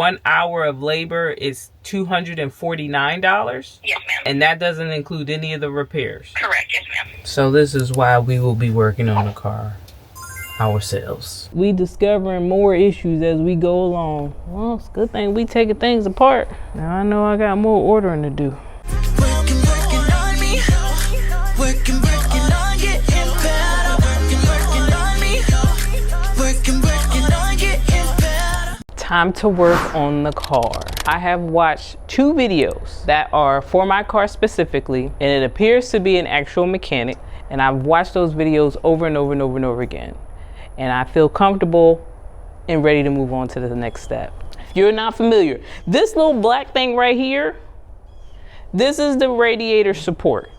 1 hour of labor is $249? Yes, ma'am. And that doesn't include any of the repairs? Correct, yes, ma'am. So this is why we will be working on the car ourselves. We discovering more issues as we go along. Well, it's a good thing we taking things apart. Now I know I got more ordering to do. Time to work on the car. I have watched 2 videos that are for my car specifically, and it appears to be an actual mechanic, and I've watched those videos over and over and over and over again. And I feel comfortable and ready to move on to the next step. If you're not familiar, this little black thing right here, this is the radiator support.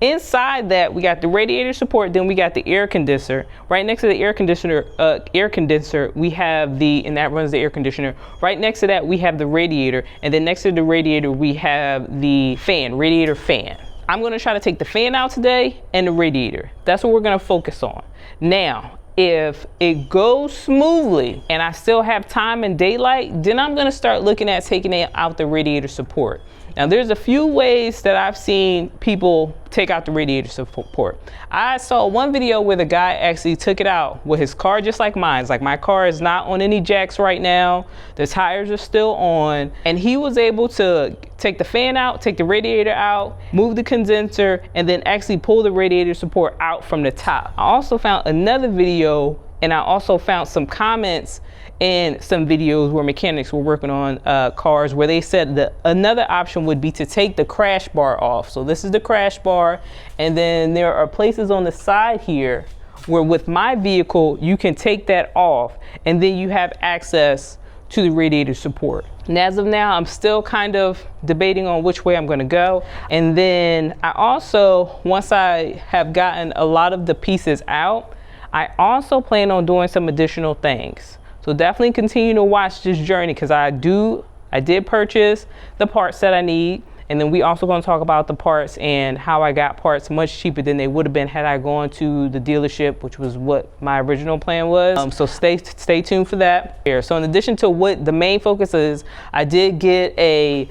Inside that, we got the radiator support, then we got the air condenser. Right next to the air condenser, we have and that runs the air conditioner. Right next to that, we have the radiator, and then next to the radiator, we have the fan, radiator fan. I'm gonna try to take the fan out today and the radiator. That's what we're gonna focus on. Now, if it goes smoothly and I still have time and daylight, then I'm gonna start looking at taking out the radiator support. Now there's a few ways that I've seen people take out the radiator support. I saw one video where the guy actually took it out with his car just like mine. It's like my car is not on any jacks right now. The tires are still on. And he was able to take the fan out, take the radiator out, move the condenser, and then actually pull the radiator support out from the top. I also found another video, and I also found some comments in some videos where mechanics were working on cars where they said that another option would be to take the crash bar off. So this is the crash bar, and then there are places on the side here where with my vehicle you can take that off, and then you have access to the radiator support. And as of now, I'm still kind of debating on which way I'm going to go. And then I also, once I have gotten a lot of the pieces out, I also plan on doing some additional things. So definitely continue to watch this journey, because I did purchase the parts that I need. And then we also going to talk about the parts and how I got parts much cheaper than they would have been had I gone to the dealership, which was what my original plan was. So stay tuned for that. So in addition to what the main focus is, I did get a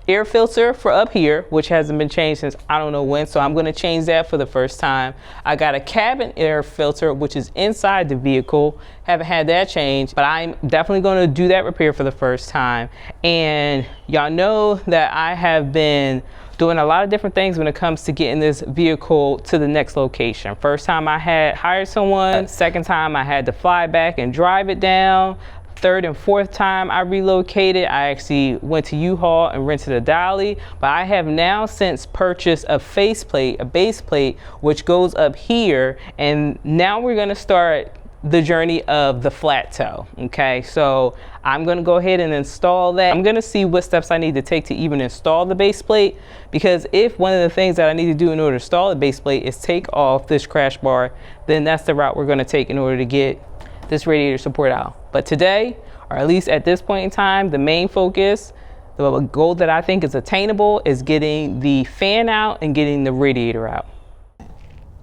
air filter for up here, which hasn't been changed since I don't know when, so I'm going to change that for the first time. I got a cabin air filter, which is inside the vehicle. Haven't had that changed, but I'm definitely going to do that repair for the first time. And y'all know that I have been doing a lot of different things when it comes to getting this vehicle to the next location. First time I had hired someone, second time I had to fly back and drive it down. Third and fourth time I relocated, I actually went to U-Haul and rented a dolly. But I have now since purchased a faceplate, a base plate, which goes up here. And now we're gonna start the journey of the flat toe. Okay, so I'm gonna go ahead and install that. I'm gonna see what steps I need to take to even install the base plate, because if one of the things that I need to do in order to install the base plate is take off this crash bar, then that's the route we're gonna take in order to get this radiator support out. But today, or at least at this point in time, the main focus, the goal that I think is attainable, is getting the fan out and getting the radiator out.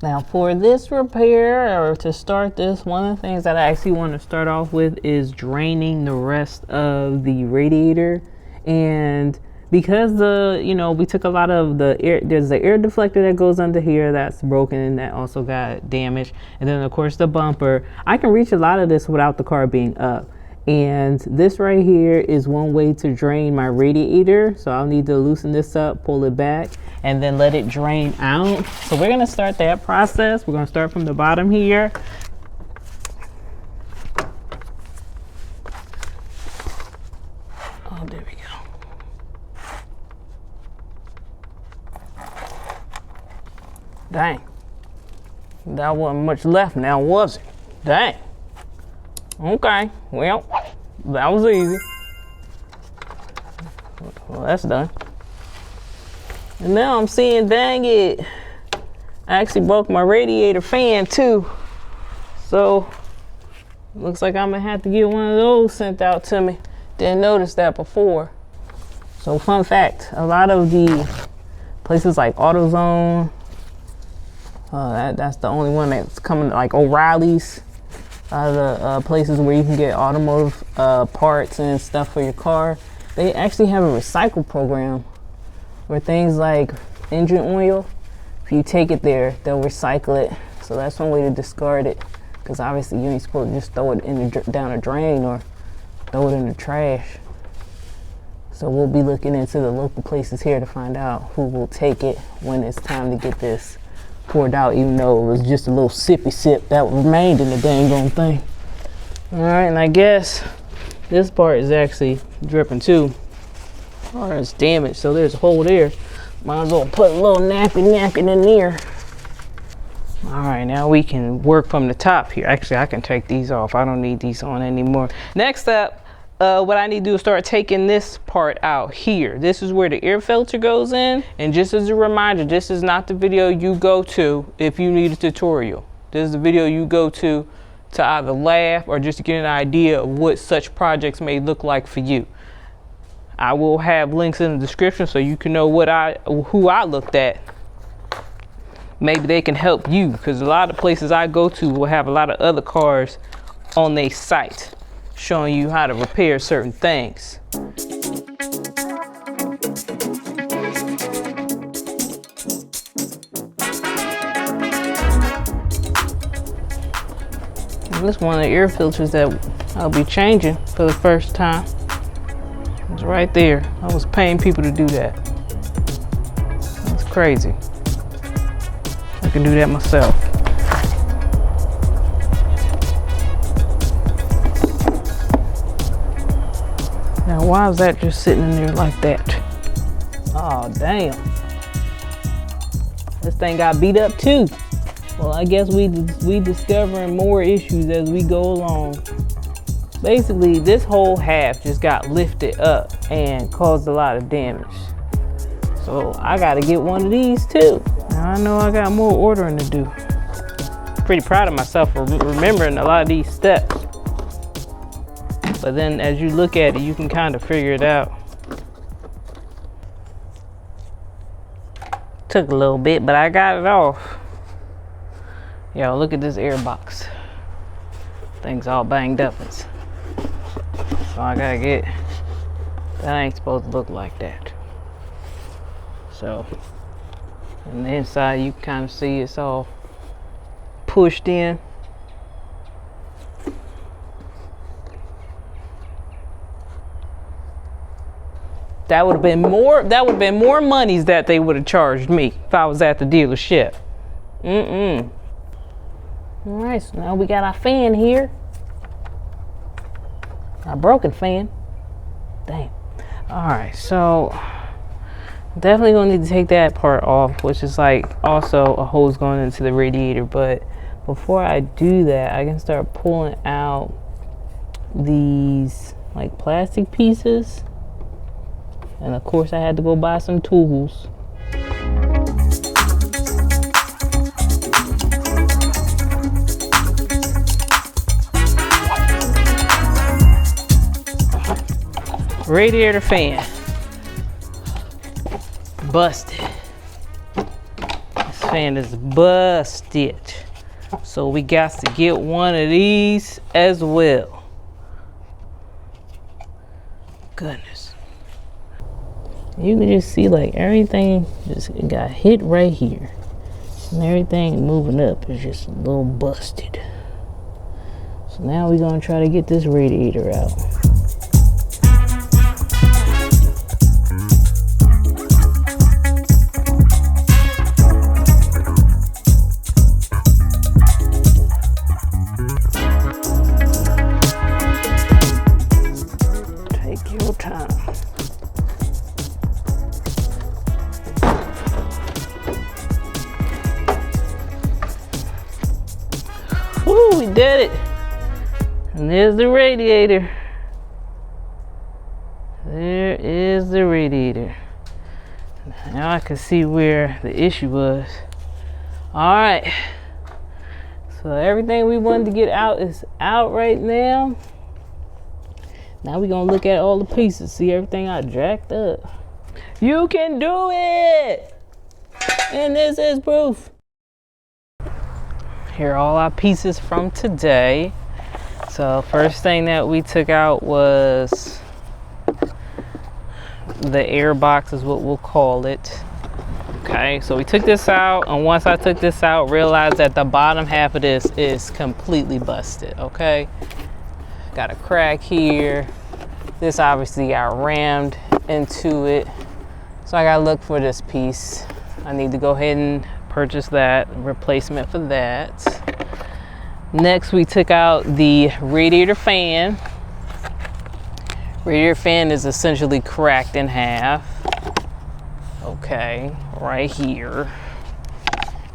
Now for this repair, or to start this, one of the things that I actually want to start off with is draining the rest of the radiator. And because we took a lot of the air, there's the air deflector that goes under here that's broken, and that also got damaged. And then of course the bumper. I can reach a lot of this without the car being up. And this right here is one way to drain my radiator. So I'll need to loosen this up, pull it back, and then let it drain out. So we're gonna start that process. We're gonna start from the bottom here. Oh, there we go. Dang, that wasn't much left now, was it? Dang. Okay, well, that was easy. Well, that's done. And now I'm seeing, dang it, I actually broke my radiator fan too. So, looks like I'm gonna have to get one of those sent out to me. Didn't notice that before. So fun fact, a lot of the places like AutoZone, that's the only one that's coming, like O'Reilly's. A lot of the places where you can get automotive parts and stuff for your car, they actually have a recycle program where things like engine oil, if you take it there, they'll recycle it. So that's one way to discard it, because obviously you ain't supposed to just throw it in down a drain or throw it in the trash. So we'll be looking into the local places here to find out who will take it when it's time to get this poured out, even though it was just a little sippy sip that remained in the dang on thing. All right, and I guess this part is actually dripping too. Oh, it's damaged, so there's a hole there. Might as well put a little napkin in there. All right, now we can work from the top here. Actually, I can take these off. I don't need these on anymore. Next up, what I need to do is start taking this part out here. This is where the air filter goes in. And just as a reminder, this is not the video you go to if you need a tutorial. This is the video you go to either laugh or just to get an idea of what such projects may look like for you. I will have links in the description so you can know who I looked at. Maybe they can help you, because a lot of places I go to will have a lot of other cars on their site showing you how to repair certain things. And this is one of the air filters that I'll be changing for the first time. It's right there. I was paying people to do that. That's crazy. I can do that myself. Now, why is that just sitting in there like that? Oh, damn. This thing got beat up too. Well, I guess we discovering more issues as we go along. Basically, this whole half just got lifted up and caused a lot of damage. So I gotta get one of these too. Now I know I got more ordering to do. Pretty proud of myself for remembering a lot of these steps. But then as you look at it, you can kind of figure it out. Took a little bit, but I got it off. Yo, look at this air box. Thing's all banged up. So I gotta get, that ain't supposed to look like that. So, on the inside you can kind of see it's all pushed in. That would have been more monies that they would have charged me if I was at the dealership. All right, so now we got our fan here. Our broken fan. Dang. All right, so definitely gonna need to take that part off, which is like also a hose going into the radiator. But before I do that, I can start pulling out these like plastic pieces. And of course I had to go buy some tools. Radiator fan. Busted. This fan is busted. So we got to get one of these as well. Goodness. You can just see like everything just got hit right here. And everything moving up is just a little busted. So now we're gonna try to get this radiator out. Take your time. Woo, we did it. And there's the radiator. There is the radiator. Now I can see where the issue was. All right. So everything we wanted to get out is out right now. Now we're gonna look at all the pieces, see everything I jacked up. You can do it! And this is proof. Here are all our pieces from today. So first thing that we took out was the air box, is what we'll call it. Okay, so we took this out, and once I took this out, realized that the bottom half of this is completely busted. Okay, got a crack here. This obviously got rammed into it, so I gotta look for this piece. I need to go ahead and purchase that replacement for that. Next, we took out the radiator fan. Radiator fan is essentially cracked in half. Okay, right here.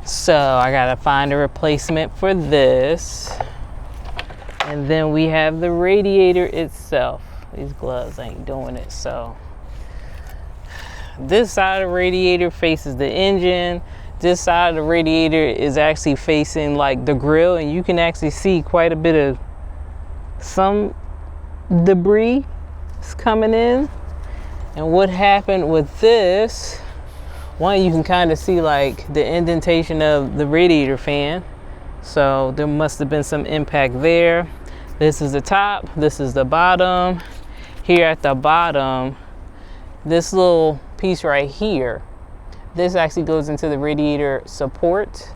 So I gotta find a replacement for this. And then we have the radiator itself. These gloves ain't doing it, so. This side of the radiator faces the engine. This side of the radiator is actually facing like the grill, and you can actually see quite a bit of some debris is coming in. And what happened with this, one, you can kind of see like the indentation of the radiator fan. So there must have been some impact there. This is the top, this is the bottom. Here at the bottom, this little piece right here, this actually goes into the radiator support.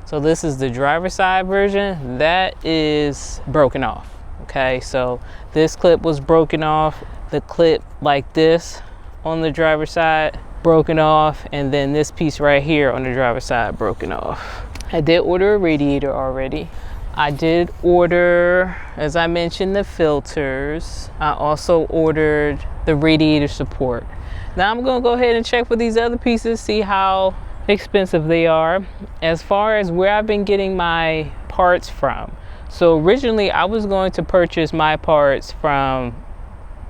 So this is the driver's side version. That is broken off. Okay, so this clip was broken off. The clip like this on the driver's side, broken off. And then this piece right here on the driver's side, broken off. I did order a radiator already. I did order, as I mentioned, the filters. I also ordered the radiator support. Now I'm gonna go ahead and check for these other pieces, see how expensive they are. As far as where I've been getting my parts from. So originally I was going to purchase my parts from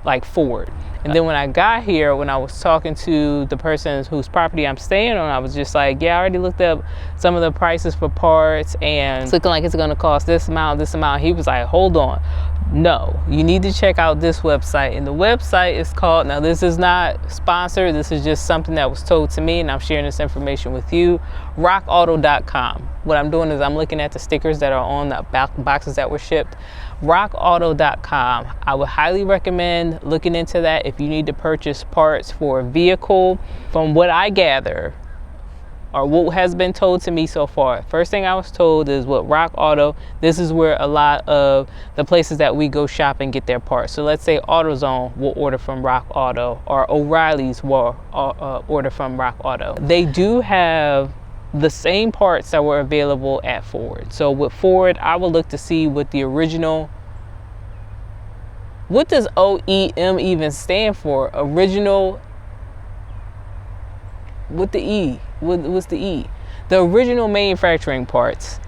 like Ford. And then when I got here, when I was talking to the person whose property I'm staying on, I was just like, yeah, I already looked up some of the prices for parts and it's looking like it's gonna cost this amount, this amount. He was like, hold on. No, you need to check out this website. And the website is called, now this is not sponsored, this is just something that was told to me and I'm sharing this information with you, rockauto.com. What I'm doing is I'm looking at the stickers that are on the boxes that were shipped. rockauto.com. I would highly recommend looking into that if you need to purchase parts for a vehicle. From what I gather, or what has been told to me so far, first thing I was told is what Rock Auto, this is where a lot of the places that we go shop and get their parts. So let's say AutoZone will order from Rock Auto, or O'Reilly's will order from Rock Auto. They do have the same parts that were available at Ford. So with Ford, I will look to see what the original, what does OEM even stand for? Original, with the E, what's the E? The original manufacturing parts.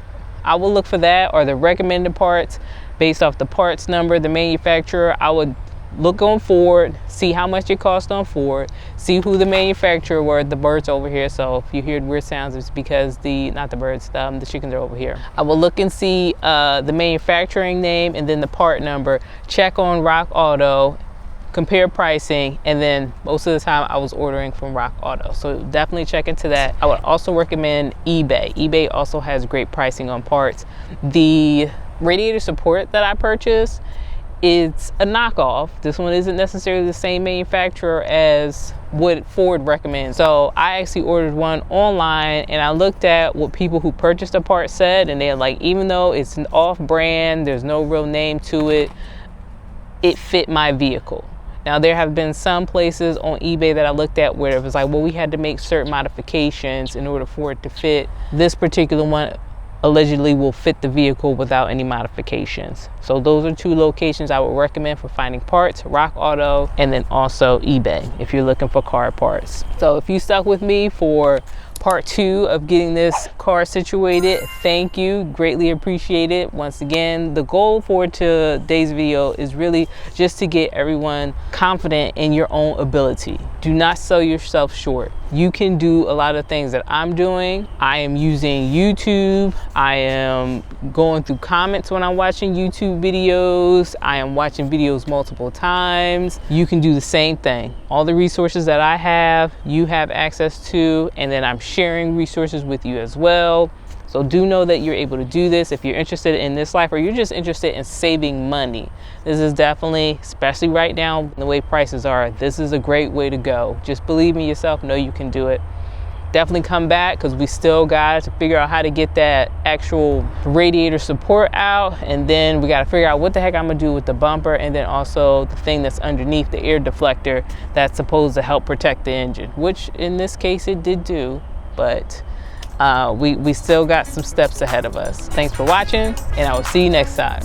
I will look for that, or the recommended parts based off the parts number, the manufacturer. I would look on Ford, see how much it cost on Ford, see who the manufacturer were. The birds over here, so if you hear weird sounds, it's because the chickens are over here. I will look and see the manufacturing name and then the part number, check on Rock Auto, compare pricing, and then most of the time I was ordering from Rock Auto. So definitely check into that. I would also recommend eBay. eBay also has great pricing on parts. The radiator support that I purchased, it's a knockoff. This one isn't necessarily the same manufacturer as what Ford recommends. So I actually ordered one online and I looked at what people who purchased the part said, and they're like, even though it's an off-brand, there's no real name to it, it fit my vehicle. Now there have been some places on eBay that I looked at where it was like, well, we had to make certain modifications in order for it to fit. This particular one allegedly will fit the vehicle without any modifications. So those are two locations I would recommend for finding parts: Rock Auto and then also eBay if you're looking for car parts. So if you stuck with me for part 2 of getting this car situated, thank you, greatly appreciate it. Once again, the goal for today's video is really just to get everyone confident in your own ability. Do not sell yourself short. You can do a lot of things that I'm doing. I am using YouTube. I am going through comments when I'm watching YouTube videos. I am watching videos multiple times. You can do the same thing. All the resources that I have, you have access to, and then I'm sharing resources with you as well. So do know that you're able to do this if you're interested in this life, or you're just interested in saving money. This is definitely, especially right now, the way prices are, this is a great way to go. Just believe in yourself, know you can do it. Definitely come back, because we still got to figure out how to get that actual radiator support out, and then we got to figure out what the heck I'm gonna do with the bumper, and then also the thing that's underneath, the air deflector, that's supposed to help protect the engine, which in this case it did do, but we still got some steps ahead of us. Thanks for watching, and I will see you next time.